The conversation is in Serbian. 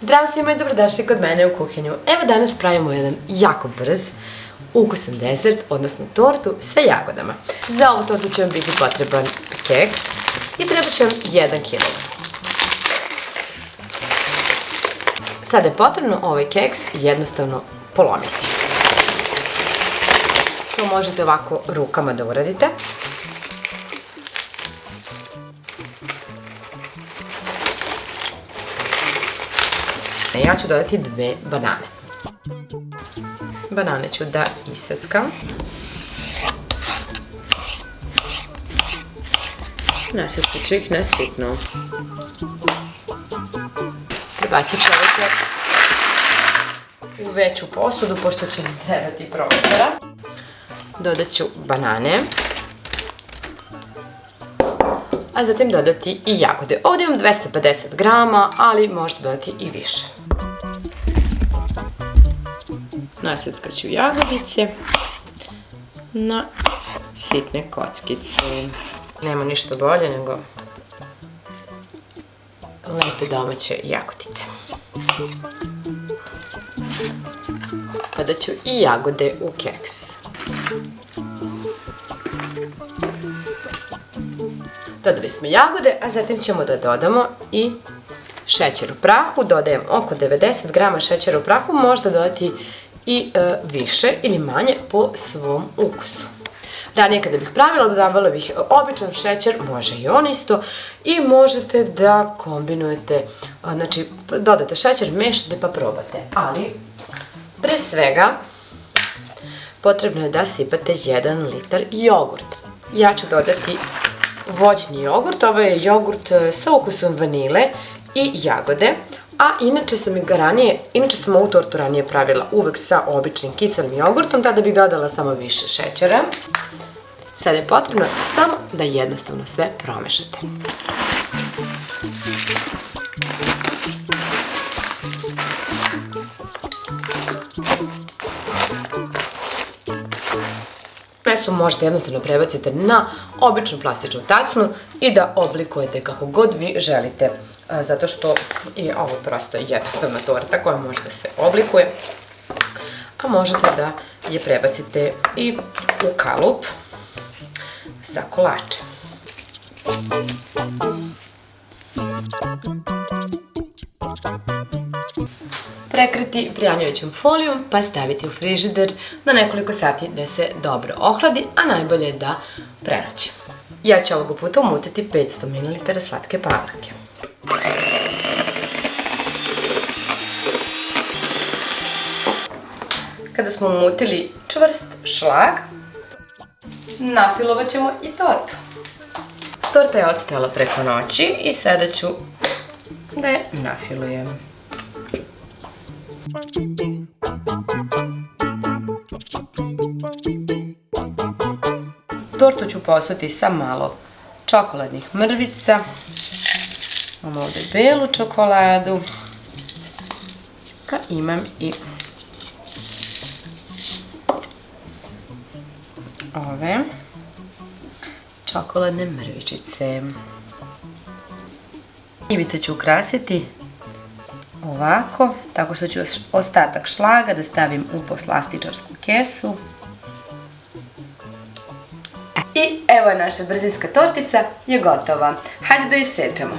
Zdravo svima i dobrodošli kod mene u kuhinju. Evo danas pravimo jedan jako brz, ukusan desert, odnosno tortu sa jagodama. Za ovu tortu će vam biti potreban keks i treba će vam 1 kg. Sada je potrebno ovaj keks jednostavno polomiti. To možete ovako rukama da uradite. Ja ću dodati 2 banane. Banane ću da iseckam. Naseckat ću ih na sitno. Prebacit ću ovaj keks u veću posudu, pošto će mi trebati prostora. Dodat ću banane. A zatim dodati i jagode. Ovdje imam 250 grama, ali možete dodati i više. Naseckat ću jagodice na sitne kockice. Nema ništa bolje nego lepe domaće jagodice. Dodat ću i jagode u keks. Dodali smo jagode, a zatim ćemo da dodamo i šećer u prahu. Dodajem oko 90 grama šećera u prahu, možda dodati i više ili manje po svom ukusu. Ranije kada bih pravila, dodavala bih običan šećer, može i on isto, i možete da kombinujete, znači dodate šećer, mešate pa probate, ali pre svega potrebno je da sipate 1 litar jogurt. Ja ću dodati voćni jogurt, ovo je jogurt sa ukusom vanile i jagode, a inače sam ovu tortu ranije pravila uvek sa običnim kiselim jogurtom, tada bih dodala samo više šećera. Sada je potrebno samo da jednostavno sve promešate. Meso možete jednostavno prebaciti na običnu plastičnu tacnu i da oblikujete kako god vi želite, zato što je ovo prosto jednostavna torta koja može da se oblikuje, a možete da je prebacite i u kalup za kolače. Prekriti prjanjujućom folijom pa staviti u frižider na nekoliko sati da se dobro ohladi, a najbolje je da prenoći. Ja ću ovog puta umutiti 500 ml slatke paprike. Kada smo umutili čvrst šlag, nafilovat ćemo i tortu. Torta je odstajala preko noći i sada ću da je nafilujem. Tortu ću posuti sa malo čokoladnih mrvica. Imam ovdje belu čokoladu. A imam i ove čokoladne mrvičice. Ivice ću ukrasiti ovako, tako što ću ostatak šlaga da stavim u poslastičarsku kesu. I evo je naša brzinska tortica je gotova. Hajde da isečemo.